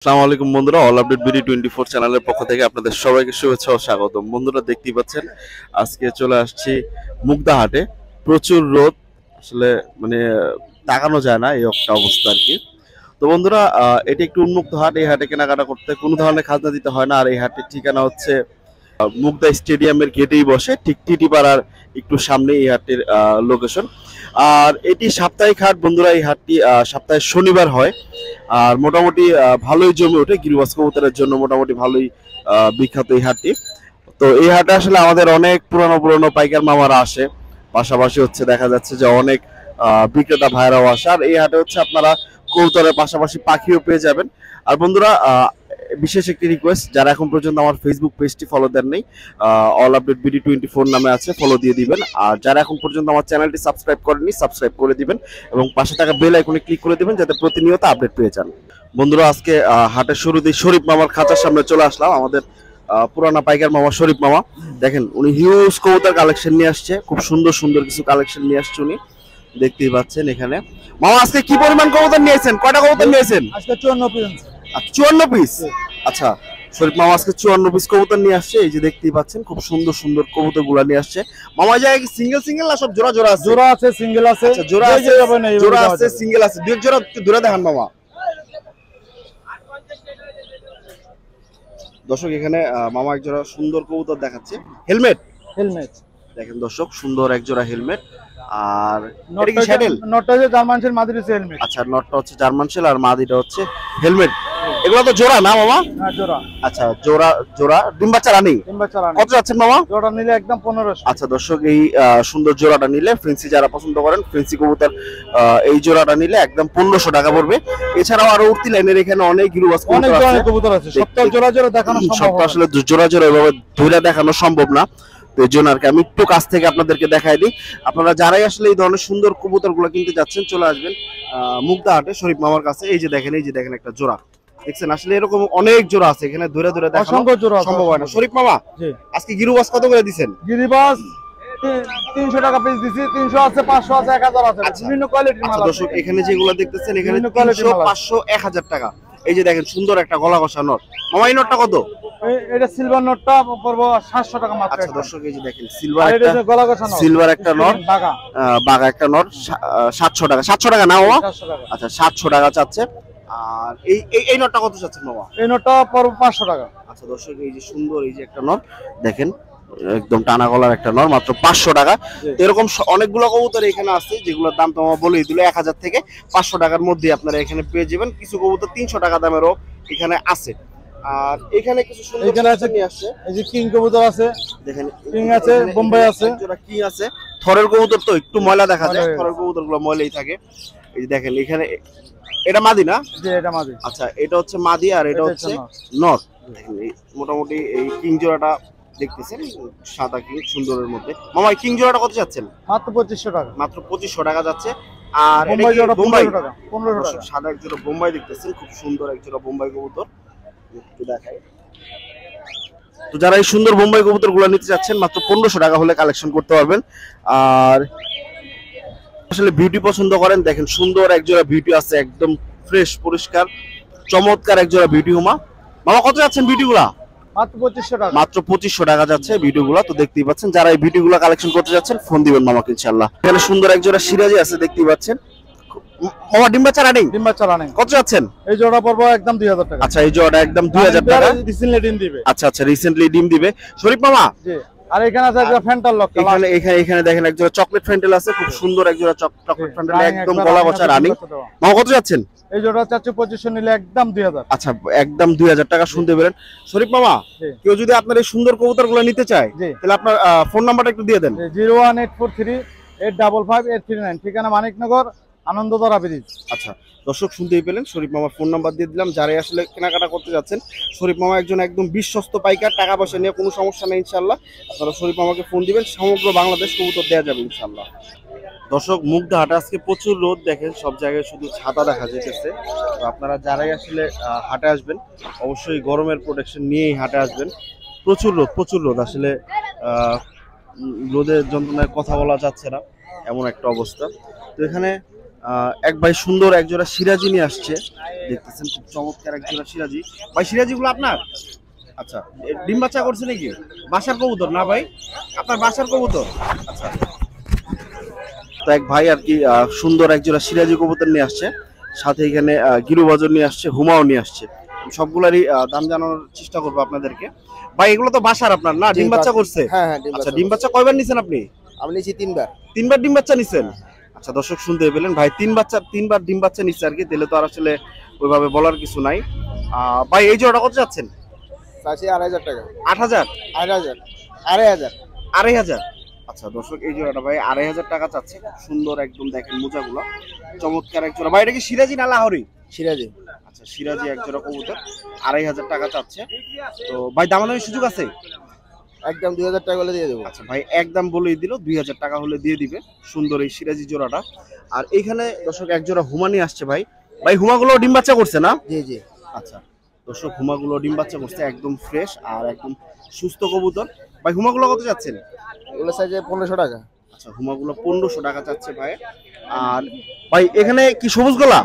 আসসালামু আলাইকুম বন্ধুরা, অল আপডেট বিডি 24 চ্যানেলের পক্ষ থেকে আপনাদের সবাইকে শুভেচ্ছা ও স্বাগতম। বন্ধুরা দেখতেই পাচ্ছেন আজকে চলে আসছি মুগদা হাটে। প্রচুর রোদ, আসলে মানে তাকানো যায় না, এই একটা অবস্থা আর কি। তো বন্ধুরা এটি একটি উন্মুক্ত হাট। এই হাটে কেনাকাটা করতে কোনো ধরনের খাজনা দিতে হয় না। আর এই হাটের ঠিকানা হচ্ছে মুগদা স্টেডিয়ামের গেটেই বসে, ঠিক টিটি পাড়ার একটু সামনে এই হাটটির লোকেশন। আর এটি সাপ্তাহিক হাট বন্ধুরা। এই হাটটি সপ্তাহে শনিবার হয়। আর মোটামুটি ভালোই জমে ওঠে গিরিবাজ কবুতরের জন্য, মোটামুটি ভালোই বিখ্যাত এই হাটটি। তো এই হাটে আসলে আমাদের অনেক পুরানো পুরানো পাইকার মামারা আসে, পাশাপাশি হচ্ছে দেখা যাচ্ছে যে অনেক বিক্রেতা ভাইরাও আসে। আর এই হাটে হচ্ছে আপনারা কবুতরের পাশাপাশি পাখিও পেয়ে যাবেন। আর বন্ধুরা বিশেষ একটি রিকোয়েস্ট, যারা এখন পর্যন্ত আমার ফেসবুক পেজটি ফলো দেন নেই, অল আপডেট বিডি 24 নামে আছে, ফলো দিয়ে দিবেন। আর যারা এখন পর্যন্ত আমার চ্যানেলটি সাবস্ক্রাইব করেননি, সাবস্ক্রাইব করে দিবেন এবং পাশে থাকা বেল আইকনে ক্লিক করে দিবেন যাতে প্রতিনিয়ত আপডেট পেয়ে যান। বন্ধুরা আজকে হাটের শুরুতেই শরীফ মামার খাঁচার সামনে চলে আসলাম। আমাদের পুরানা পাইকার মামা শরীফ মামা, দেখেন উনি হিউজ কবুতর কালেকশন নিয়ে আসছে, খুব সুন্দর সুন্দর কিছু কালেকশন নিয়ে আসছে উনি, দেখতেই পাচ্ছেন এখানে। মামা আজকে কি পরিমাণ কবুতর নিয়েছেন, কয়টা কবুতর নিয়েছেন? আজকে 54 পিস। 54 পিস। আচ্ছা, শরীফ মামা আজকে 54 পিস কবুতর নিয়ে আসছে। এই যে দেখতেই পাচ্ছেন খুব সুন্দর সুন্দর কবুতর গুলা নিয়ে আসছে মামা। জায়গায় সিঙ্গেল সিঙ্গেল না সব জোড়া জোড়া আছে? জোড়া আছে, সিঙ্গেল আছে। আচ্ছা, জোড়া আছে, জোড়া আছে, সিঙ্গেল আছে। দুই জোড়া একটু জোড়া দেখান মামা। দর্শক এখানে মামা এক জোড়া সুন্দর কবুতর দেখাচ্ছে। হেলমেট হেলমেট দেখেন দর্শক, সুন্দর এক জোড়া হেলমেট। আর এটা কি স্যাডেল? নটটা হচ্ছে জার্মানশেল, মাদির হচ্ছে হেলমেট। আচ্ছা, নটটা হচ্ছে জার্মানশেল আর মাদিটা হচ্ছে হেলমেট। এগুলো তো জোড়া না মামা? হ্যাঁ জোড়া। আচ্ছা, জোড়া জোড়া ডিম বাচ্চা রানিং। ডিম বাচ্চা রানিং। কত যাচ্ছেন মামা? জোড়া নিলে একদম 1500। আচ্ছা দর্শক, এই সুন্দর জোড়াটা নিলে, ফ্রেন্সি যারা পছন্দ করেন, ফ্রেন্সি কবুতর এই জোড়াটা নিলে একদম 1500 টাকা পড়বে। এছাড়াও আরো উঠতি লাইনের এখানে অনেক গিরুবাজ অনেক ধরনের কবুতর আছে, সবটা জোড়া জোড়া দেখানো সম্ভব সবটা আসলে জোড়া জোড়া এভাবে ধরে দেখানো সম্ভব না। তো এই জন্য আর কি আমি একটু কাছ থেকে আপনাদেরকে দেখাই দিই। আপনারা যারাই আসলে এই ধরনের সুন্দর কবুতর গুলো কিনতে যাচ্ছেন, চলে আসবেন মুগদা হাটে শরীফ মামার কাছে। এই যে দেখেন একটা জোড়া দেখছেন, আসলে এরকম অনেক জোড়া আছে এখানে, ধরে ধরে দেখানো সম্ভব হয় না। শরীফ মামা আজকে গিরুবাজ কত করে দিবেন? গিরিবাজ 300 টাকা পিস দিছি। 300 আছে, 500 আছে, 1000 আছে, বিভিন্ন কোয়ালিটির মাল আছে। দর্শক এখানে যেগুলো দেখতেছেন এখানে 300, 500, 1000 টাকা। এই যে দেখেন সুন্দর একটা গলা কষা নট। মামা এই নটটা কত? এটা সিলভার নটটা পড়বো 700 টাকা মাত্র। আচ্ছা দর্শক এই যে দেখেন সিলভার একটা নট, বাগা একটা নট, 700 টাকা। 700 টাকা না মামা? আচ্ছা 700 টাকা চাচ্ছে। আর এই নটটা কত চাচ্ছেন মামা? এই নটটা পড়বো 500 টাকা। আচ্ছা দর্শক এই যে সুন্দর এই যে একটা নট দেখেন, একদম টানা গলার একটা নর, মাত্র 500 টাকা। এরকম অনেকগুলো কবুতর এখানে আছে যেগুলোর দাম তো বলেই দিল 1000 থেকে 500 টাকার মধ্যে আপনারা এখানে পেয়ে যাবেন। কিছু কবুতর 300 টাকা দামেরও এখানে আছে। আর এখানে কিছু সুন্দর এখানে আছে, নিয়ে আসছে এই যে কিং কবুতর আছে, দেখেন কিং আছে, বোম্বাই আছে, জোড়া কিং আছে। থরের কবুতর তো একটু ময়লা দেখা যায়, থরের কবুতরগুলো ময়লাই থাকে। এই যে দেখেন এখানে, এটা মাদি না? জি এটা মাদি। আচ্ছা, এটা হচ্ছে মাদি আর এটা হচ্ছে নর। দেখেন মোটামুটি এই কিং জোড়াটা দেখতেছেন, সাদা কিং সুন্দরের মধ্যে। মামা কিং জোড়াটা কত যাচ্ছেন? মাত্র 2500 টাকা। মাত্র 2500 টাকা যাচ্ছে। আর বোম্বাই জোড়া 1500 টাকা। 1500 টাকা। সাদা এক জোড়া বোম্বাই দেখতেছেন, খুব সুন্দর এক জোড়া বোম্বাই কবুতর, একটু দেখাই। তো যারা এই সুন্দর বোম্বাই কবুতর গুলো নিতে চাচ্ছেন, মাত্র 1500 টাকা হলে কালেকশন করতে পারবেন। আর আসলে বিউটি পছন্দ করেন, দেখেন সুন্দর এক জোড়া বিউটি আছে, একদম ফ্রেশ পরিষ্কার চমৎকার এক জোড়া বিউটি হুমা। মামা কত যাচ্ছেন বিউটি গুলা? মাত্র 2500 টাকা। মাত্র 2500 টাকা যাচ্ছে ভিডিও গুলা। তো দেখতেই পাচ্ছেন, যারা এই ভিডিও গুলা কালেকশন করতে যাচ্ছেন ফোন দিবেন মামাকে ইনশাআল্লাহ। এখানে সুন্দর এক জোড়া সিরাজি আছে, দেখতেই পাচ্ছেন। মামা ডিম বাচ্চা রানিং? ডিম বাচ্চা রানিং। কত যাচ্ছেন? এই জোড়া পড়বো একদম 2000 টাকা। আচ্ছা, এই জোড়াটা একদম 2000 টাকা। রিসেন্টলি ডিম দিবে। আচ্ছা আচ্ছা, রিসেন্টলি ডিম দিবে শরীফ মামা। জি। আর এখানে আছে একটা ফ্যান্টাল লক। এখানে দেখেন এক জোড়া চকলেট ফ্যান্টেল আছে, খুব সুন্দর এক জোড়া চকলেট ফ্যান্টেল, একদম গলা বসা রানিং। মামা কত যাচ্ছেন? এই জোড়া চাচ্ছি 2500, নিলে একদম 2000। আচ্ছা, একদম 2000 টাকা। শুনতে পেলেন শরীফ মামা, কেউ যদি আপনার এই সুন্দর কবুতরগুলো নিতে চায় তাহলে আপনার ফোন নাম্বারটা একটু দিয়ে দেন। 01843855839, ঠিকানা মানিকনগর, আনন্দধারা ব্রিজ। আচ্ছা দর্শক শুনতেই পেলেন, শরীফ মামার ফোন নাম্বার দিয়ে দিলাম। যারাই আসলে কেনাকাটা করতে যাচ্ছেন, শরীফ মামা একজন একদম বিশ্বস্ত পাইকার, টাকা পয়সা নিয়ে কোনো সমস্যা নেই ইনশাল্লাহ। আপনারা শরীফ মামাকে ফোন দিবেন, সমগ্র বাংলাদেশ কবুতর দেওয়া যাবে ইনশাল্লাহ। দর্শক মুগদা হাটে আজকে প্রচুর রোদ, দেখেন সব জায়গায় শুধু ছাতা দেখা যেতেছে। তো আপনারা যারাই আসলে হাটে আসবেন, অবশ্যই গরমের প্রোটেকশন নিয়েই হাটে আসবেন। প্রচুর রোদ আসলে রোদের যন্ত্রণায় কথা বলা যাচ্ছে না, এমন একটা অবস্থা। তো এখানে এক ভাই সুন্দর এক জোড়া সিরাজি নিয়ে আসছে, দেখতেছেন খুব চমৎকার এক জোড়া সিরাজি। ভাই সিরাজি গুলো আপনার? আচ্ছা, ডিম বাচ্চা করছে নাকি? বাসার কবুতর না ভাই? আপনার বাসার কবুতর? আচ্ছা, তো এক ভাই আর কি সুন্দর এক জোড়া সিরাজি কবুতর নিয়ে আসছে, সাথে এখানে গিরুবাজর নিয়ে আসছে, হুমাও নিয়ে আসছে। সবগুলারই দাম জানানোর চেষ্টা করবো আপনাদেরকে। ভাই এগুলো তো বাসার আপনার না? ডিম বাচ্চা করছে? হ্যাঁ, আচ্ছা, ডিম বাচ্চা কয়বার নিছেন আপনি? আমি নিয়েছি 3বার। 3বার ডিম বাচ্চা নিছেন? আচ্ছা, দর্শক শুনতে পেলেন, ভাই 3বার ডিম বাচ্চা নিচ্ছে আর কি, তাহলে তো আর আসলে ওইভাবে বলার কিছু নাই। ভাই এই জোড়াটা কত যাচ্ছেন? চাচ্ছি 2,500 টাকা। 8,000? 2,500, 2,500। 2,500? আচ্ছা দর্শক, এই জোড়াটা ভাই 2,500 টাকা চাচ্ছে। সুন্দর একদম, দেখেন মোজাগুলো চমৎকার এক জোড়া। ভাই এটা কি সিরাজি না লাহোরি? সিরাজি। আচ্ছা, সিরাজি এক জোড়া কবুতর 2,500 টাকা চাচ্ছে। তো ভাই দামাদামির সুযোগ আছে? একদম 2,000 টাকা হলে দিয়ে দেবো। আচ্ছা ভাই একদম বলেই দিল, 2,000 টাকা হলে দিয়ে দিবে সুন্দর এই সিরাজি জোড়াটা। আর এইখানে দর্শক এক জোড়া হুমানি আসছে ভাই। ভাই হুমাগুলো ডিম বাচ্চা করছে না? জি জি। আচ্ছা দর্শক, হুমাগুলো ডিম বাচ্চা করছে, একদম ফ্রেশ আর একদম সুস্থ কবুতর। ভাই হুমাগুলো কত যাচ্ছেন? এগুলো সাইজে 1,500 টাকা। আচ্ছা, হুমাগুলো 1,500 টাকা চাচ্ছে ভাই। আর ভাই এখানে কি সবুজ গলা?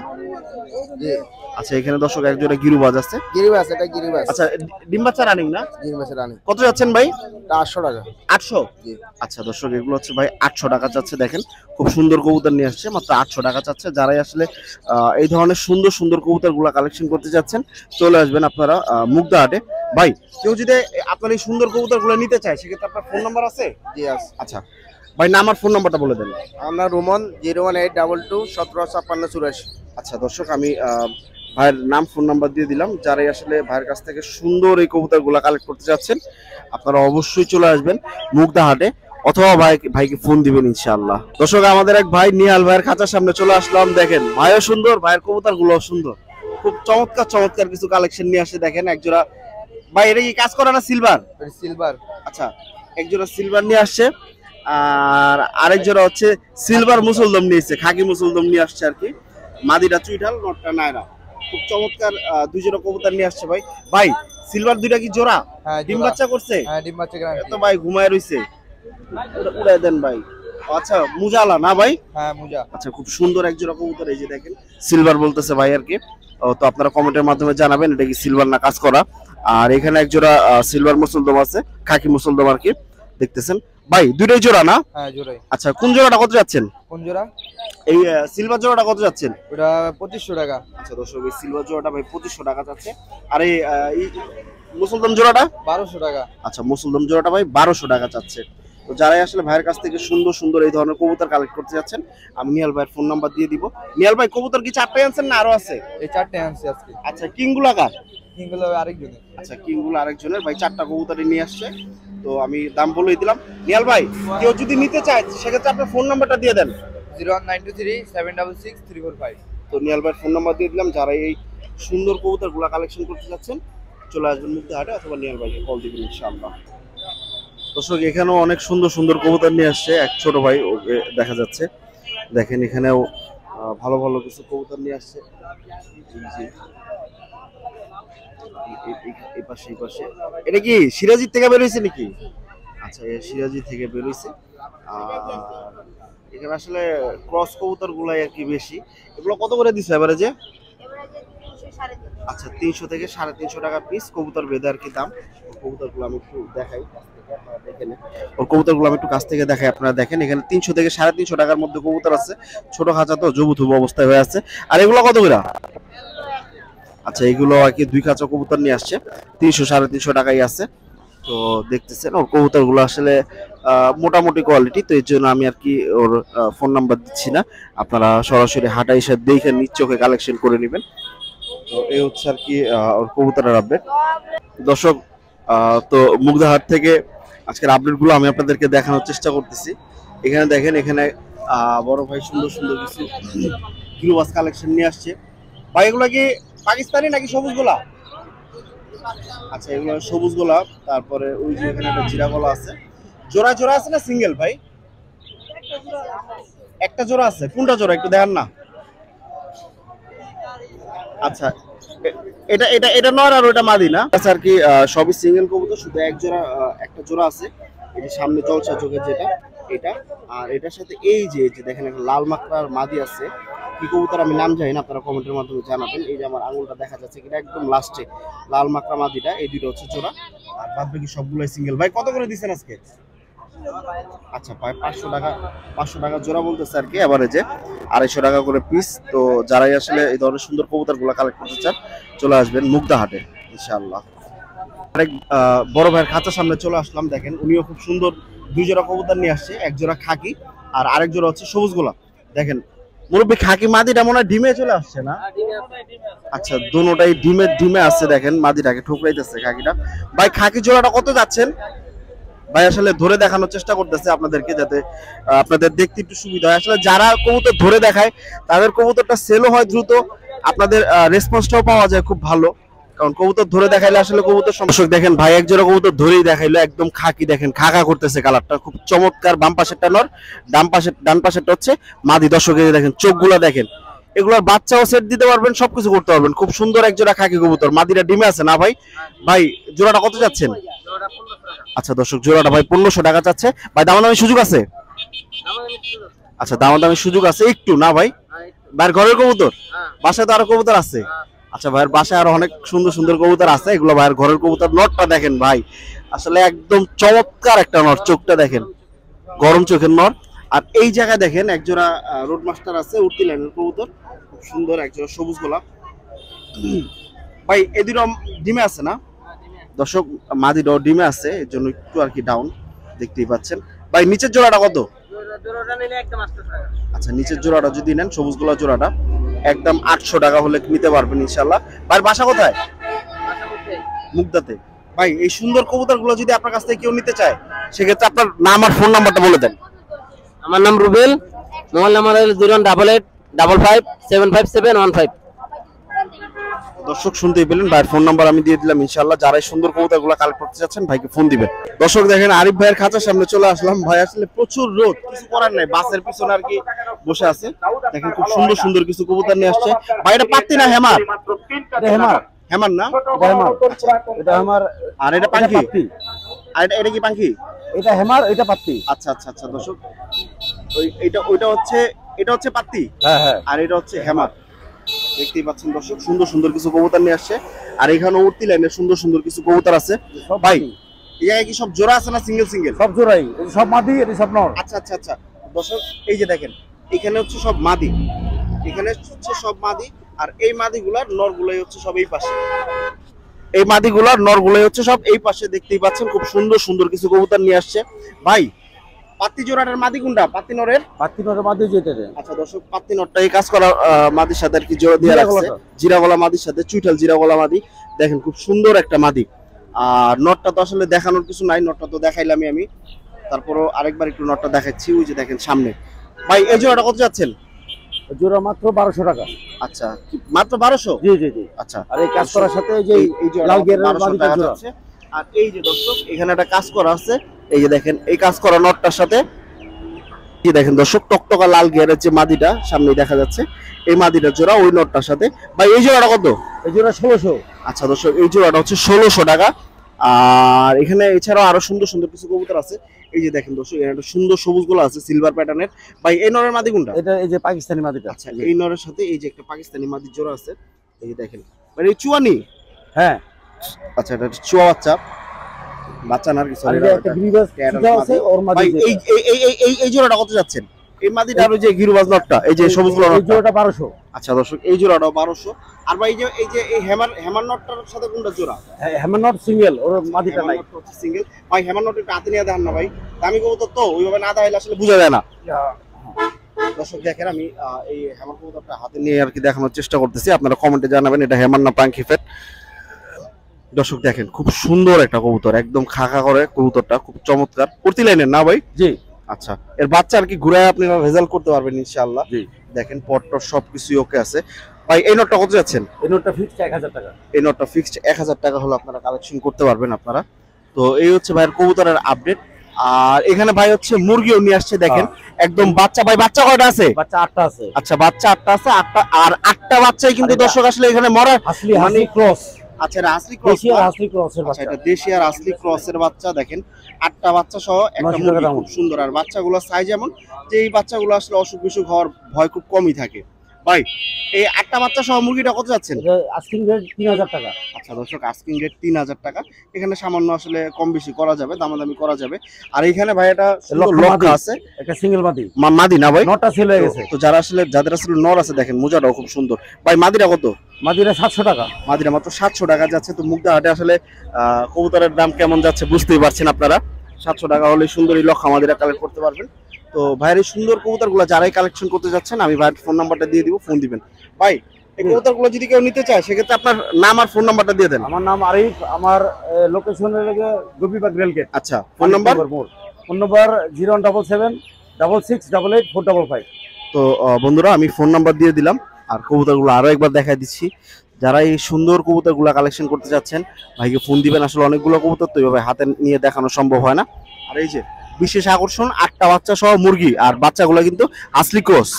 জি। আচ্ছা, এখানে দর্শক এক জোড়া গিরুবাজ আছে। গিরিবাস, এটা গিরিবাস। আচ্ছা, ডিম বাচ্চা রানিং না? গিরিবাসের রানী। কত যাচ্ছেন ভাই? এটা 800 টাকা। 800? জি। আচ্ছা দর্শক, এগুলো হচ্ছে ভাই 800 টাকা চাচ্ছে। দেখেন খুব সুন্দর কবুতর নিয়ে আসছে, মাত্র 800 টাকা চাচ্ছে। যারাই আসলে এই ধরনের সুন্দর সুন্দর কবুতরগুলো কালেকশন করতে যাচ্ছেন, চলে আসবেন আপনারা মুগদা হাটে। ভাই কেউ যদি আপনার এই সুন্দর কবুতরগুলো নিতে চায়, সেক্ষেত্রে আপনার ফোন নাম্বার আছে? জি আছে। আচ্ছা ভাই, নাম আর ফোন নাম্বারটা বলে দেন। আমার রুমন 01822 175684। আচ্ছা দর্শক, আমি ভাইয়ের নাম ফোন নাম্বার দিয়ে দিলাম। যারাই আসলে ভাইয়ের কাছ থেকে সুন্দর এই কবুতরগুলো কালেক্ট করতে যাচ্ছেন, আপনারা অবশ্যই চলে আসবেন মুগদা হাটে, অথবা ভাইকে ফোন দিবেন ইনশাআল্লাহ। দর্শক, আমাদের এক ভাই নিহাল ভাইয়ের খাঁচার সামনে চলে আসলাম। দেখেন ভাইও সুন্দর, ভাইয়ের কবুতরগুলো সুন্দর, খুব চমৎকার চমৎকার কিছু কালেকশন নিয়ে আসে। দেখেন একজোড়া, ভাই এটা কি কাজ করা না সিলভার? সিলভার। আচ্ছা, একজোড়া সিলভার নিয়ে আসছে, আর আরেক জোড়া হচ্ছে সিলভার মুসলদম নিয়েছে, খাকি মুসলদম নিয়ে আসছে আর কি। মাদিটা চুইঠাল, নটটা নায়রা। খুব চমৎকার দুই জোড়া কবুতর নিয়ে আসছে ভাই। ভাই সিলভার দুইটা কি জোড়া? হ্যাঁ, ডিম বাচ্চা করছে? হ্যাঁ, ডিম বাচ্চা গ্যারান্টি। তো ভাই ঘুমায় রইছে, উড়াই দেন ভাই। আচ্ছা, মুজালা না ভাই? হ্যাঁ, মুজা। আচ্ছা, খুব সুন্দর এক জোড়া কবুতর, এই যে দেখেন সিলভার বলতেছে ভাই আর কি। তো আপনারা কমেন্টের মাধ্যমে জানাবেন এটা কি সিলভার না কাজ করা। আর এখানে এক জোড়া সিলভার মুসলদম আছে, খাকি মুসলদম আর কি, দেখতেছেন ভাই। দুইটাই জোড়া না? হ্যাঁ, জোড়াই। আচ্ছা, কোন জোড়াটা কত যাচ্ছেন? কোন জোড়া? এই সিলভার জোড়াটা কত যাচ্ছেন? ওটা 2500 টাকা। আচ্ছা দর্শক, এই সিলভার জোড়াটা ভাই 2500 টাকা যাচ্ছে। আর এই মুসলদম জোড়াটা? 1200 টাকা। আচ্ছা, মুসলদম জোড়াটা ভাই 1200 টাকা চাচ্ছে। তো যারাই আসলে ভাইয়ের কাছ থেকে সুন্দর সুন্দর এই ধরনের কবুতর কালেক্ট করতে যাচ্ছেন, আমি নিহাল ভাইয়ের ফোন নাম্বার দিয়ে দিব। নিহাল ভাই কবুতর কি 4টাই আনছেন না আরো আছে? এই 4টে আনছি আজকে। আচ্ছা, কিংগুলা কার? কিংগুলো আরেকজনের। আচ্ছা, কিংগুলা আরেকজনের। ভাই 4টা কবুতরই নিয়ে আসছে, তো আমি দাম বলেই দিলাম। নিহাল ভাই কেউ যদি নিতে চায়, সেক্ষেত্রে আপনার ফোন নাম্বারটা দিয়ে দেন। 01923 766 345। তো নিহাল ভাইয়ের ফোন নাম্বার দিয়ে দিলাম। যারা এই সুন্দর কবুতরগুলো কালেকশন করতে যাচ্ছেন, চলে আসবেন মুগদা হাটে, অথবা নিহাল ভাইকে কল দিবেন ইনশাআল্লাহ। দর্শক, এখানেও অনেক সুন্দর সুন্দর কবুতর নিয়ে আসছে এক ছোট ভাই, ওকে দেখা যাচ্ছে। দেখেন এখানেও ভালো ভালো কিছু কবুতর নিয়ে আসছে। এই পাশে এটা কি সিরাজির থেকে বের হয়েছে নাকি? আচ্ছা, সিরাজি থেকে বের হয়েছে। আর এখানে আসলে ক্রস কবুতর গুলাই আর কি বেশি। এগুলো কত করে দিচ্ছে এবারে যে? আচ্ছা, 300 থেকে 350 টাকা পিস কবুতর বেঁধে আর কি দাম। কবুতরগুলো আমি একটু দেখাই, ওর কবুতরগুলো আমি একটু কাছ থেকে দেখাই। আপনারা দেখেন এখানে 300 থেকে 350 টাকার মধ্যে কবুতর আছে। ছোট খাঁচা তো জবুথুবু অবস্থায় হয়ে আছে। আর এগুলো কত করে? আচ্ছা, এগুলো আর কি 2 খাঁচা কবুতর নিয়ে আসছে, 300-350 টাকাই আছে। তো দেখতেছেন ওর কবুতরগুলো আসলে মোটামুটি কোয়ালিটি, তো এর জন্য আমি আর কি ওর ফোন নাম্বার দিচ্ছি না। আপনারা সরাসরি হাটা এসে দেখে নিজ চোখে কালেকশন করে নেবেন। তো এই হচ্ছে আর কি ওর কবুতরের আপডেট। দর্শক, তো মুগদা হাট থেকে আজকের আপডেটগুলো আমি আপনাদেরকে দেখানোর চেষ্টা করতেছি। এখানে দেখেন, এখানে বড় ভাই সুন্দর সুন্দর কিছু গিরুবাজ কালেকশন নিয়ে আসছে। ভাই এগুলো কি পাকিস্তানি নাকি সবুজ গোলা? আচ্ছা, এগুলো সবুজ গোলাপ। তারপরে ওই যে এখানে একটা জিরা গলা আছে। জোড়া জোড়া আছে না সিঙ্গেল ভাই? একটা জোড়া আছে। কোনটা জোড়া একটু দেখান না। আচ্ছা, এটা এটা এটা নর আর ওটা মাদি না? আচ্ছা, আর কি সবই সিঙ্গেল কবুতর, শুধু এক জোড়া একটা জোড়া আছে। এই যে সামনে জলসা চোখের যেটা, এটা। আর এটার সাথে এই যে দেখেন একটা লাল মাকড়ার মাদি আছে, কি কবুতর আমি নাম জানি না, আপনারা কমেন্টের মাধ্যমে জানাবেন। এই যে আমার আঙুলটা দেখা যাচ্ছে কিনা, একদম লাস্টে লাল মাকড়া মাদিটা, এই দুটো হচ্ছে জোড়া, আর বাদ বাকি সবগুলোই সিঙ্গেল। ভাই কত করে দিচ্ছেন আজকে? আচ্ছা ভাই 500 টাকা জোড়া বলতেছে আর কি, এভারেজে 250 টাকা করে পিস। তো যারাই আসলে এই ধরনের সুন্দর কবুতরগুলো কালেক্ট করতে চান চলে আসবেন মুগদা হাটে ইনশাআল্লাহ। আরেক বড় ভাইয়ের খাঁচার সামনে চলে আসলাম, দেখেন উনিও খুব সুন্দর 2 জোড়া কবুতর নিয়ে আসছে, এক জোড়া খাকি আর আরেক জোড়া হচ্ছে সবুজ গোলাপ। দেখেন মুরব্বী খাকি মাদিটা মনে হয় ডিমে চলে আসছে না? আচ্ছা দুটোটাই ডিমে আসছে, দেখেন মাদিটাকে ঠুকরাইতেছে খাকিটা। ভাই খাকি জোড়াটা কত যাচ্ছেন? ভাই আসলে ধরে দেখানোর চেষ্টা করতেছে আপনাদেরকে, যাতে আপনাদের দেখতে একটু সুবিধা হয়। আসলে যারা কবুতর ধরে দেখায় তাদের কবুতরটা সেলও হয় দ্রুত, আপনাদের রেসপন্সটাও পাওয়া যায় খুব ভালো, কারণ কবুতর ধরে দেখাইলে আসলে কবুতর সমস্যা। দেখেন ভাই এক জোড়া কবুতর ধরেই দেখাইলো, একদম খাকি, দেখেন খাকা করতেছে, কালারটা খুব চমৎকার। বাম পাশেরটা নর, ডান পাশেরটা হচ্ছে মাদি। দর্শক দেখেন চোখগুলো দেখেন, এগুলোর বাচ্চাও সেট দিতে পারবেন, সবকিছু করতে পারবেন। খুব সুন্দর এক জোড়া খাকি কবুতর, মাদিরা ডিমে আছে না ভাই? ভাই জোড়াটা কত যাচ্ছেন? আচ্ছা দর্শক জোড়াটা ভাই 1500 টাকা চাচ্ছে। ভাই দামাদামি সুযোগ আছে? আচ্ছা দামাদামি সুযোগ আছে একটু না ভাই? ভাইয়ের ঘরের কবুতর, বাসায় তো আরো কবুতর আছে? আচ্ছা ভাইয়ের বাসায় আরো অনেক সুন্দর সুন্দর কবুতর আছে, এগুলো ভাইয়ের ঘরের কবুতর। নটটা দেখেন ভাই, আসলে একদম চমৎকার একটা নট, চোখটা দেখেন গরম চোখের নট। আর এই জায়গায় দেখেন একজোড়া রোড মাস্টার আছে, উঠতি লাইনের কবুতর, খুব সুন্দর একজোড়া সবুজ গোলাপ। ভাই এই দুটো ডিমে আছে না? দর্শক মাদিটাও ডিমে আছে, এর জন্য একটু আর কি ডাউন, দেখতেই পাচ্ছেন। ভাই নিচের জোড়াটা কত? আচ্ছা নিচের জোড়াটা যদি নেন, সবুজ গোলা জোড়াটা একদম 800 টাকা হলে নিতে পারবেন ইনশাল্লাহ। ভাইয়ের বাসা কোথায়? মুগদাতে। ভাই এই সুন্দর কবুতরগুলো যদি আপনার কাছ থেকে কেউ নিতে চায়, সেক্ষেত্রে আপনার নাম আর ফোন নাম্বারটা বলে দেন। আমার নাম রুবেল, মোবাইল নাম্বার 0188757715। দর্শক শুনতেই পেলেন, ভাইয়ের ফোন নাম্বার আমি দিয়ে দিলাম ইনশাআল্লাহ। যারা এই সুন্দর কবুতরগুলো কালেক্ট করতে চাচ্ছেন ভাইকে ফোন দিবেন। দর্শক দেখেন আরিফ ভাইয়ের খাঁচার সামনে চলে আসলাম। ভাই আসলে প্রচুর রোদ, কিছু করার নাই, বাসের পিছনে আর কি বসে আছে। দেখেন খুব সুন্দর সুন্দর কিছু কবুতর নিয়ে আসছে। ভাই এটা পাত্তি না হেমার? হেমার হেমার না? এটা হেমার। আর এটা পাখি? আর এটা কি পাখি? এটা হেমার, এটা পাত্তি। আচ্ছা আচ্ছা আচ্ছা দর্শক, ওইটা হচ্ছে, এটা হচ্ছে পাত্তি, হ্যাঁ হ্যাঁ, আর এটা হচ্ছে হেমার। দেখতেই পাচ্ছেন দর্শক, সুন্দর সুন্দর কিছু কবুতর নিয়ে আসছে। আর এখানে উঠতি লাইনে সুন্দর সুন্দর কিছু কবুতর আছে। ভাই এই জায়গায় কি সব জোড়া আছে না সিঙ্গেল সিঙ্গেল? সব জোড়াই, সব মাদি, এটা সব নর। আচ্ছা আচ্ছা আচ্ছা দর্শক এই যে দেখেন, এখানে হচ্ছে সব মাদি, এখানে হচ্ছে সব মাদি, আর এই মাদিগুলার নরগুলাই হচ্ছে সব এই পাশে। এই মাদিগুলার নরগুলাই হচ্ছে সব এই পাশে, দেখতেই পাচ্ছেন। খুব সুন্দর সুন্দর কিছু কবুতর নিয়ে আসছে। ভাই পাত্তি জোড়াটার মাদি কোনটা? পাত্তি নরের? পাত্তি নরের মাদি যেটা। আচ্ছা দর্শক পাত্তি নরটা এই কাজ করা মাদির সাথে আর কি জোড়া দিয়ে রাখছে, জিরা গলা মাদির সাথে, চুইঠাল জিরা গলা মাদি। দেখেন খুব সুন্দর একটা মাদি। আর নটটা তো আসলে দেখানোর কিছু নাই, নটটা তো দেখাইলামই আমি, তারপরও আরেকবার একটু নটটা দেখাচ্ছি। ওই যে দেখেন সামনে। ভাই এই জোড়াটা কত যাচ্ছেন? জোড়া মাত্র 1200 টাকা। আচ্ছা মাত্র 1200? জি জি জি। আচ্ছা আর এই কাজ করার সাথে এই যে এই জোড়া লাল গিয়ারের 1200 মাদিটা টাকা জোড়া যাচ্ছে। আর এই যে দর্শক এখানে একটা কাজ করা আছে, এই যে দেখেন এই কাজ করা নটটার সাথে, এই দেখেন দর্শক টকটকা লাল গিয়ারের যে মাদিটা সামনে দেখা যাচ্ছে, এই মাদিটার জোড়া ওই নটটার সাথে। ভাই এই জোড়াটা কত? এই জোড়া 1600। আচ্ছা দর্শক এই জোড়াটা হচ্ছে 1600 টাকা। আর এখানে এছাড়াও আরো সুন্দর সুন্দর কিছু কবুতর আছে। এই যে দেখেন দর্শক এখানে একটা সুন্দর সবুজ গোলা আছে সিলভার প্যাটার্নের। ভাই এই নরের মাদি কোনটা? এটা এই যে পাকিস্তানি মাদিটা। আচ্ছা এই নরের সাথে এই যে একটা পাকিস্তানি মাদির জোড়া আছে, এই যে দেখেন। মানে এই চুয়ানি? হ্যাঁ। আচ্ছা এটা চুয়া বাচ্চা, বাচ্চা না কি, সরি একটা গ্রিবাস এটা আছে ওর মাদি। ভাই এই জোড়াটা কত যাচ্ছেন? এই মাদিটা আর ওই যে গিরুবাজ নটটা, এই যে সবুজ গোলা এই জোড়াটা 1200। আচ্ছা দর্শক এই জোড়াটাও 1200। আর ভাই এই হেমার নটটার সাথে কোনটা জোড়া? হেমার নট সিঙ্গেল, ওর মাদিটা নাই। সিঙ্গেল। ভাই হেমার নট একটু হাতে নিয়ে দেখান না ভাই, দামি কবুতর তো ওইভাবে না দেখাইলে আসলে বোঝা যায় না। দর্শক দেখেন আমি এই হেমার কবুতরটা হাতে নিয়ে আর কি দেখানোর চেষ্টা করতেছি, আপনারা কমেন্টে জানাবেন এটা হেমার না পাঙ্কি ফেট। দর্শক দেখেন খুব সুন্দর একটা কবুতর, একদম খাখা করে কবুতরটা, খুব চমৎকার। প্রতি লাইনের না ভাই? জি। আচ্ছা এর বাচ্চা আর কি ঘুরায় আপনারা রেজাল্ট করতে পারবেন ইনশাআল্লাহ। জি। দেখেন পটটর সবকিছুই ওকে আছে। ভাই এই নটটা কত যাচ্ছেন? এই নোটটা ফিক্সড 1000 টাকা। এই নটটা ফিক্সড 1000 টাকা হলো আপনারা কালেকশন করতে পারবেন আপনারা। তো এই হচ্ছে ভাইয়ের কবুতরের আপডেট। আর এখানে ভাই হচ্ছে মুরগিও নিয়ে আসছে, দেখেন একদম বাচ্চা। ভাই বাচ্চা কয়টা আছে? বাচ্চা 8টা আছে। আচ্ছা বাচ্চা 8টা আছে, 8টা। আর 8টা বাচ্চাই কিন্তু দর্শক আসলে এখানে মরা আসলি মানে ক্রস। আচ্ছা এটা আসলি ক্রস, দেশি আর আসলি ক্রসের আচ্ছা বাচ্চা। এটা দেশি আর আসলি ক্রসের বাচ্চা। দেখেন 8টা বাচ্চা সহ একটা মুরগি, খুব সুন্দর। আর বাচ্চাগুলোর সাইজ এমন যে এই বাচ্চাগুলো আসলে অসুখ বিসুখ হওয়ার ভয় খুব কমই থাকে। ভাই এই 8টা বাচ্চা সহ মুরগিটা কত যাচ্ছেন? আস্কিং রেট 3000 টাকা। আচ্ছা দর্শক, আস্কিং রেট 3000 টাকা। এখানে সামান্য আসলে কম বেশি করা যাবে, দামাদামি করা যাবে। আর এইখানে ভাই এটা লক্ষ্য আছে, একটা সিঙ্গেল মাদি, মাদি না ভাই? নটা সেল হয়ে গেছে। তো যারা আসলে যাদের আসলে নর আছে দেখেন মোজাটাও খুব সুন্দর। ভাই মাদিরা কত? মাদিরা 700 টাকা। মাদিরা মাত্র 700 টাকা যাচ্ছে। তো মুগদা হাটে আসলে কবুতরের দাম কেমন যাচ্ছে বুঝতেই পারছেন আপনারা। 700 টাকা হলে সুন্দর এই লক্ষা মাদিরা কালেক্ট করতে পারবেন। তো ভাইয়ের এই সুন্দর কবুতরগুলো যারাই কালেকশন করতে যাচ্ছেন, আমি ভাইয়ের ফোন নাম্বারটা দিয়ে দিব, ফোন দিবেন। ভাই এই কবুতরগুলো যদি কেউ নিতে চায় সেক্ষেত্রে আপনার নাম আর ফোন নাম্বারটা দিয়ে দেন। আমার নাম আরিফ, আমার লোকেশন লেগে গোপীবাগ রেলগেট। আচ্ছা, ফোন নাম্বার? Phone number 0177 6688 455। তো বন্ধুরা আমি ফোন নাম্বার দিয়ে দিলাম, আর কবুতরগুলো আরো একবার দেখাই দিচ্ছি। যারা এই সুন্দর কবুতরগুলো কালেকশন করতে যাচ্ছেন ভাইকে ফোন দিবেন। আসলে অনেকগুলো কবুতর তো এইভাবে হাতে নিয়ে দেখানো সম্ভব হয় না। আর এই যে বিশেষ আকর্ষণ 8টা বাচ্চা সহ মুরগি, আর বাচ্চাগুলো কিন্তু হাসলি ক্রস।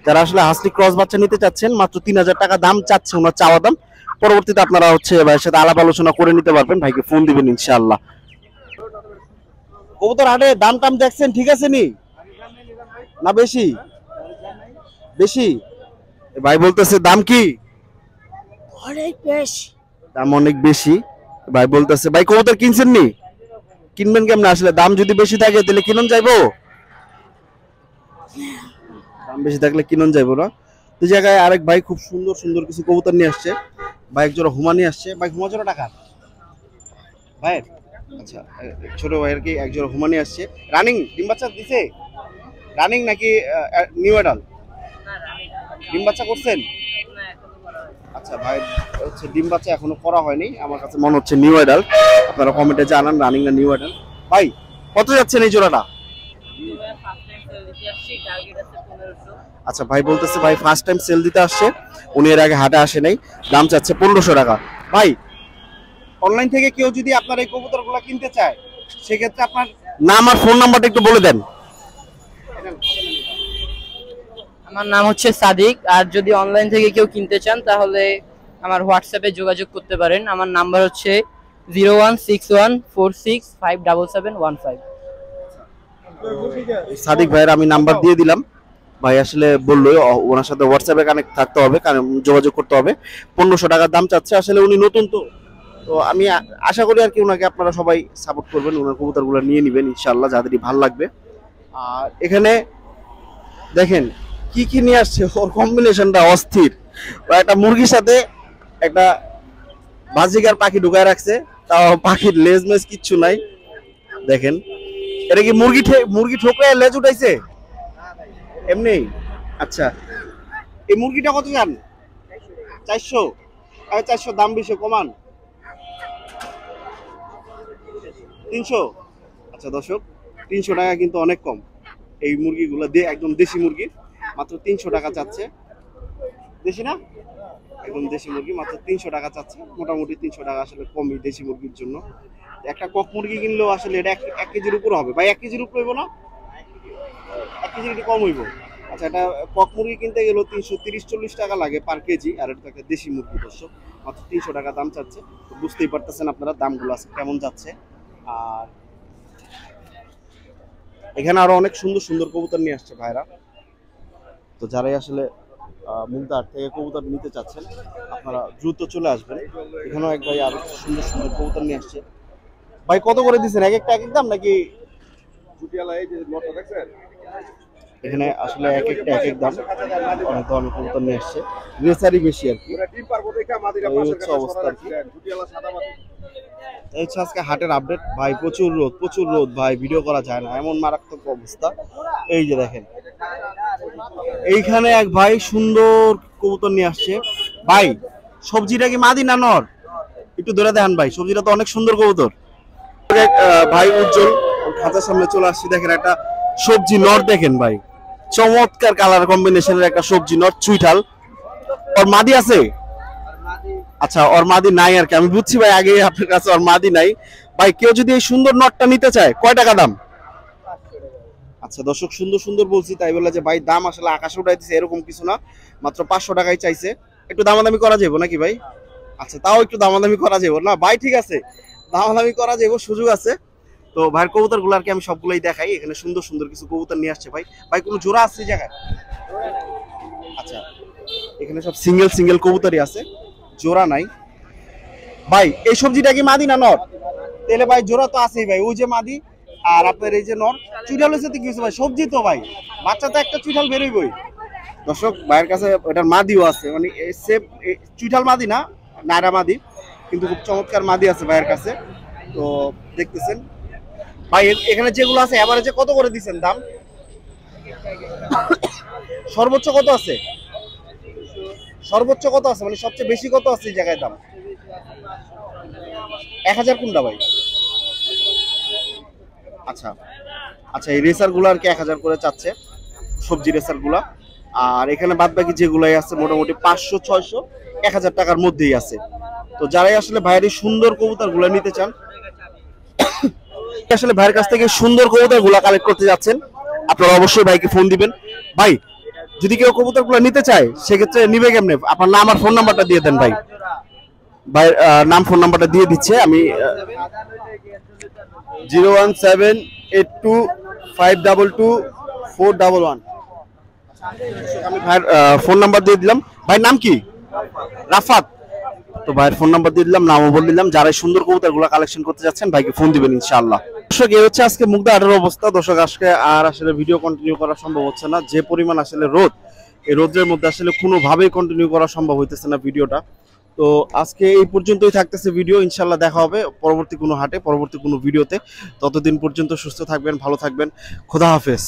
যারা আসলে হাসলি ক্রস বাচ্চা নিতে চাচ্ছেন মাত্র 3000 টাকা দাম চাচ্ছে ওনার চাওয়া দাম। পরবর্তীতে আপনারা হচ্ছে ভাইয়ের সাথে আলাপ আলোচনা করে নিতে পারবেন, ভাইকে ফোন দিবেন ইনশাআল্লাহ। কবুতর হাটে দাম টাম দেখছেন ঠিক আছে নি না বেশি? বেশি ভাই বলতেছে। দাম কি? অনেক বেশি। দাম অনেক বেশি ভাই বলতেছে। ভাই কবুতর কিনছেন নি? কিনবেন কেমনে? আসলে দাম যদি বেশি থাকে তাহলে কিনুন যাইবো? দাম বেশি থাকলে কিনুন যাইবো না। তো জায়গায় আরেক ভাই খুব সুন্দর সুন্দর কিছু কবুতর নিয়ে আসছে। ভাই এক জোড়া হুমা নিয়ে আসছে। ভাই হুমা জোড়া টাকা ভাই? আচ্ছা, ছোট ভাইয়ের কি এক জোড়া হুমা নিয়ে আসছে। রানিং ডিম বাচ্চা দিছে? রানিং নাকি নিউ অ্যাডাল্ট? ডিম বাচ্চা করছেন? আচ্ছা ভাই হচ্ছে ডিম বাচ্চা এখনো করা হয়নি, আমার কাছে মনে হচ্ছে নিউ অ্যাডাল্ট। আপনারা কমেন্টে জানান রানিং না নিউ অ্যাডাল্ট। ভাই কত যাচ্ছেন এই জোড়াটা? আচ্ছা ভাই বলতেছে ভাই ফার্স্ট টাইম সেল দিতে আসছে, উনি এর আগে হাটে আসে নাই, দাম চাচ্ছে 1500 টাকা। ভাই অনলাইন থেকে কেউ যদি আপনার এই কবুতরগুলো কিনতে চায় সেক্ষেত্রে আপনার নাম আর ফোন নাম্বারটা একটু বলে দেন। আমার নাম হচ্ছে সাদিক, আর যদি অনলাইন থেকে কেউ কিনতে চান তাহলে আমার হোয়াটসঅ্যাপে যোগাযোগ করতে পারেন। আমার নাম্বার হচ্ছে 016146577715। সাদিক ভাইয়ের আমি নাম্বার দিয়ে দিলাম। ভাই আসলে বললো ওনার সাথে হোয়াটসঅ্যাপে কানেক্ট থাকতে হবে, যোগাযোগ করতে হবে। 1500 টাকার দাম চাচ্ছে। আসলে উনি নতুন তো আমি আশা করি আর কি ওনাকে আপনারা সবাই সাপোর্ট করবেন, ওনার কবুতরগুলো নিয়ে নেবেন ইনশাআল্লাহ, যাদেরই ভালো লাগবে। আর এখানে দেখেন কি কি নিয়ে আসছে, ওর কম্বিনেশনটা অস্থির। একটা মুরগির সাথে একটা বাজিকার পাখি ঢুকায় রাখছে, তাও পাখির লেজ মেজ কিচ্ছু নাই। দেখেন এটা কি মুরগি ঠোকরে লেজ উঠাইছে এমনি? আচ্ছা এই মুরগিটা কত জান? 400? 400 দাম বেশি, কমান 300। আচ্ছা দর্শক 300 টাকা কিন্তু অনেক কম। এই মুরগিগুলো দিয়ে একদম দেশি মুরগি, মাত্র 300 টাকা চাচ্ছে। দেশি না, একদম দেশি মুরগি, মাত্র 300 টাকা চাচ্ছে। মোটামুটি 300 টাকা আসলে কমই দেশি মুরগির জন্য। একটা কক মুরগি কিনলেও আসলে এটা 1 কেজির উপর হবে। ভাই 1 কেজির উপর হইব না? 1 কেজির একটু কম হইব। আচ্ছা এটা কক মুরগি কিনতে গেলেও 330-40 টাকা লাগে পার কেজি, আর এটা একটা দেশি মুরগি দর্শক, মাত্র 300 টাকা দাম চাচ্ছে। তো বুঝতেই পারতেছেন আপনারা দামগুলো আছে কেমন যাচ্ছে। আর এখানে আরো অনেক সুন্দর সুন্দর কবুতর নিয়ে আসছে ভাইরা। তো যারাই আসলে মুগদা হাট থেকে কবুতর নিতে চাচ্ছেন আপনারা দ্রুত চলে আসবেন। এখানেও এক ভাই আরো সুন্দর সুন্দর কবুতর নিয়ে আসছে। ভাই কত করে দিচ্ছেন? এক একটা এক এক দাম নাকি? এখানে আসলে এক একটা এক এক দাম, অনেক ধরনের কবুতর নিয়ে আসছে, রেসারি বেশি আর কি। এই হচ্ছে অবস্থা আর কি। এই হচ্ছে আজকে হাটের আপডেট। ভাই প্রচুর রোদ ভাই, ভিডিও করা যায় না, এমন মারাত্মক অবস্থা। এই যে দেখেন এইখানে এক ভাই সুন্দর কবুতর নিয়ে আসছে। ভাই সবজিটা কি মাদি না নর? একটু ধরে দেখেন ভাই, সবজিটা তো অনেক সুন্দর কবুতর। ভাই উজ্জ্বল খাঁচার সামনে চলে আসছি, দেখেন একটা সবজি নর, দেখেন ভাই চমৎকার কালার কম্বিনেশনের একটা সবজি নর, চুইঠাল। ওর মাদি আছে? আচ্ছা ওর মাদি নাই আর কি, আমি বুঝছি ভাই আগে আপনার কাছে ওর মাদি নাই। ভাই কেউ যদি এই সুন্দর নটটা নিতে চায় কয় টাকা দাম? আচ্ছা দর্শক সুন্দর সুন্দর বলছি তাই বলে যে ভাই দাম আসলে আকাশে উঠাই দিচ্ছে এরকম কিছু না, মাত্র 500 টাকাই চাইছে। একটু দামাদামি করা যাবে নাকি ভাই? আচ্ছা তাও একটু দামাদামি করা যাবে না ভাই? ঠিক আছে দামাদামি করা যাবে, সুযোগ আছে। তো ভাইয়ের কবুতর গুলো আর কি আমি সবগুলোই দেখাই। এখানে সুন্দর সুন্দর কিছু কবুতর নিয়ে আসছে ভাই। ভাই কোনো জোড়া আছে জায়গায়? আচ্ছা এখানে সব সিঙ্গেল সিঙ্গেল কবুতরই আছে, জোড়া নাই। ভাই এই সবজিটা কি মাদি না নর? তাহলে ভাই জোড়া তো আছেই ভাই, ওই যে মাদি আর আপনার এই যে নর। চুইঠাল হয়েছে তো কি হয়েছে ভাই, সবজি তো ভাই, বাচ্চা তো একটা চুইঠাল বেরোইবই। দর্শক ভাইয়ের কাছে ওটার মাদিও আছে, মানে সেম চুইঠাল মাদি না, নায়রা মাদি, কিন্তু খুব চমৎকার মাদি আছে ভাইয়ের কাছে। তো দেখতেছেন ভাই এখানে যেগুলো আছে এভারেজে কত করে দিচ্ছেন দাম? সর্বোচ্চ কত আছে? সর্বোচ্চ কত আছে, মানে সবচেয়ে বেশি কত আছে এই জায়গায় দাম? 1000 কোনটা ভাই? আচ্ছা আচ্ছা, এই রেসার গুলো আর কি 1000 করে চাচ্ছে, সবজি রেসার গুলা। আর এখানে বাদ বাকি যেগুলাই আছে মোটামুটি 500, 600, 1000 টাকার মধ্যেই আছে। তো যারাই আসলে ভাইয়ের এই সুন্দর কবুতর গুলা নিতে চান, আসলে ভাইয়ের কাছ থেকে সুন্দর কবুতর গুলা কালেক্ট করতে যাচ্ছেন, আপনারা অবশ্যই ভাইকে ফোন দিবেন। ভাই যদি কেউ কবুতর গুলা নিতে চায় সেক্ষেত্রে নিবে কেমনে? আপনার নাম আর ফোন নাম্বারটা দিয়ে দেন ভাই। ভাই নাম ফোন নাম্বারটা দিয়ে দিচ্ছে আমি। 01782522411। আমি ভাইয়ের ফোন নাম্বার দিয়ে দিলাম। ভাইয়ের নাম কি? রাফাত। তো ভাইয়ের ফোন নাম্বার দিয়ে দিলাম, নামও বলে দিলাম। যারা সুন্দর কবুতরগুলো কালেকশন করতে যাচ্ছেন ভাইকে ফোন দিবেন ইনশাআল্লাহ। দর্শক এই হচ্ছে আজকে মুগদা হাটের অবস্থা। দর্শক আজকে আর আসলে ভিডিও কন্টিনিউ করা সম্ভব হচ্ছে না, যে পরিমাণ আসলে রোদ, এই রোদের মধ্যে আসলে কোনোভাবেই কন্টিনিউ করা সম্ভব হইতেছে না ভিডিওটা। তো আজকে এই পর্যন্তই থাকতেছে ভিডিও, ইনশাআল্লাহ দেখা হবে পরবর্তী কোনো হাটে, পরবর্তী কোনো ভিডিওতে। ততদিন পর্যন্ত সুস্থ থাকবেন, ভালো থাকবেন, খোদা হাফেজ।